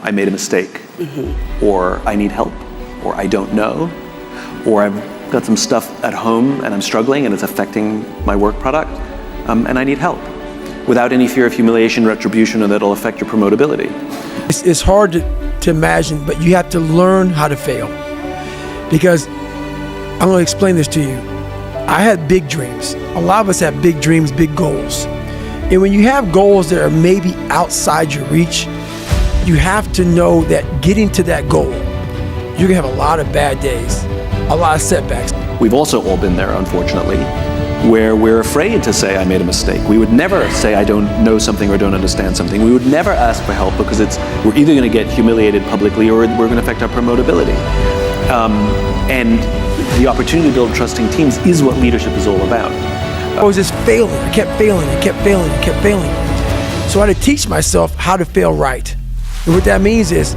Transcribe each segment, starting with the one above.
I made a mistake, or I need help, or I don't know, or I've got some stuff at home and I'm struggling and it's affecting my work product, and I need help, without any fear of humiliation, retribution, or that'll affect your promotability. It's hard to imagine, but you have to learn how to fail. Because I'm going to explain this to you. I had big dreams. A lot of us have big dreams, big goals. And when you have goals that are maybe outside your reach, you have to know that getting to that goal, you're gonna have a lot of bad days, a lot of setbacks. We've also all been there, unfortunately, where we're afraid to say I made a mistake. We would never say I don't know something or don't understand something. We would never ask for help because we're either gonna get humiliated publicly or we're gonna affect our promotability. And the opportunity to build trusting teams is what leadership is all about. I was just failing. I kept failing. So I had to teach myself how to fail right. And what that means is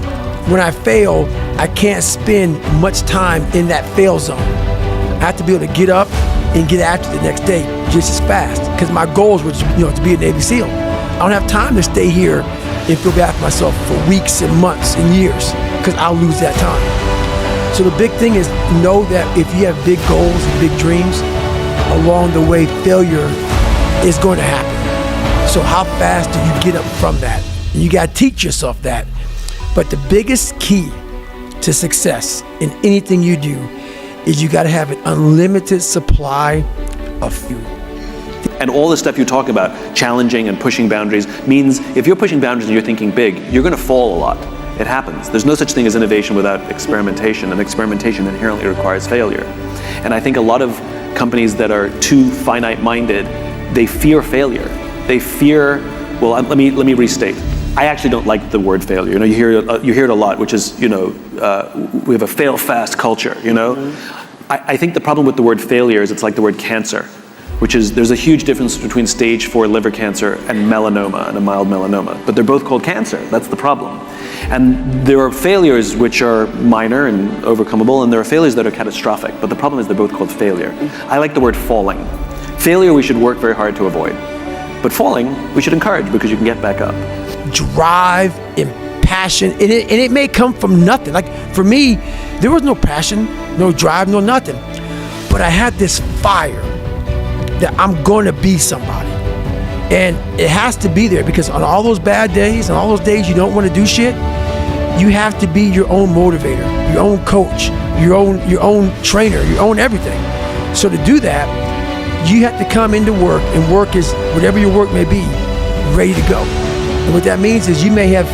when I fail, I can't spend much time in that fail zone. I have to be able to get up and get after the next day just as fast, because my goals were to be a Navy SEAL. I don't have time to stay here and feel bad for myself for weeks and months and years, because I'll lose that time. So the big thing is know that if you have big goals and big dreams, along the way failure is going to happen. So how fast do you get up from that? And you got to teach yourself that. But the biggest key to success in anything you do is you got to have an unlimited supply of fuel. And all the stuff you talk about, challenging and pushing boundaries, means if you're pushing boundaries and you're thinking big, you're going to fall a lot. It happens. There's no such thing as innovation without experimentation, and experimentation inherently requires failure. And I think a lot of companies that are too finite-minded, they fear failure. They fear, well, let me restate. I actually don't like the word failure. You hear it a lot, which is, we have a fail-fast culture, I think the problem with the word failure is it's like the word cancer, which is there's a huge difference between stage 4 liver cancer and melanoma, and a mild melanoma. But they're both called cancer. That's the problem. And there are failures which are minor and overcomable, and there are failures that are catastrophic. But the problem is they're both called failure. I like the word falling. Failure we should work very hard to avoid. But falling we should encourage, because you can get back up. Drive and passion, and it may come from nothing. Like for me, there was no passion, no drive, no nothing. But I had this fire that I'm going to be somebody. And it has to be there, because on all those bad days and all those days you don't want to do shit, you have to be your own motivator, your own coach, your own trainer, your own everything. So to do that, you have to come into work, and work is whatever your work may be, ready to go. And what that means is you may have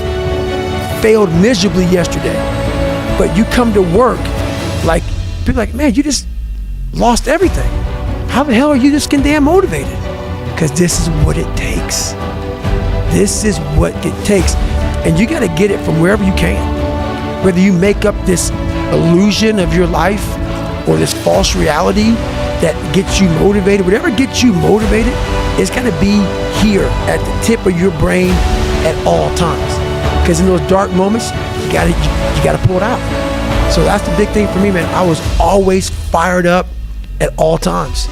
failed miserably yesterday, but you come to work like, people are like, man, you just lost everything. How the hell are you just damn motivated? Because this is what it takes. This is what it takes. And you got to get it from wherever you can. Whether you make up this illusion of your life or this false reality that gets you motivated, whatever gets you motivated, it's got to be here at the tip of your brain at all times. Because in those dark moments, you got to pull it out. So that's the big thing for me, man. I was always fired up at all times.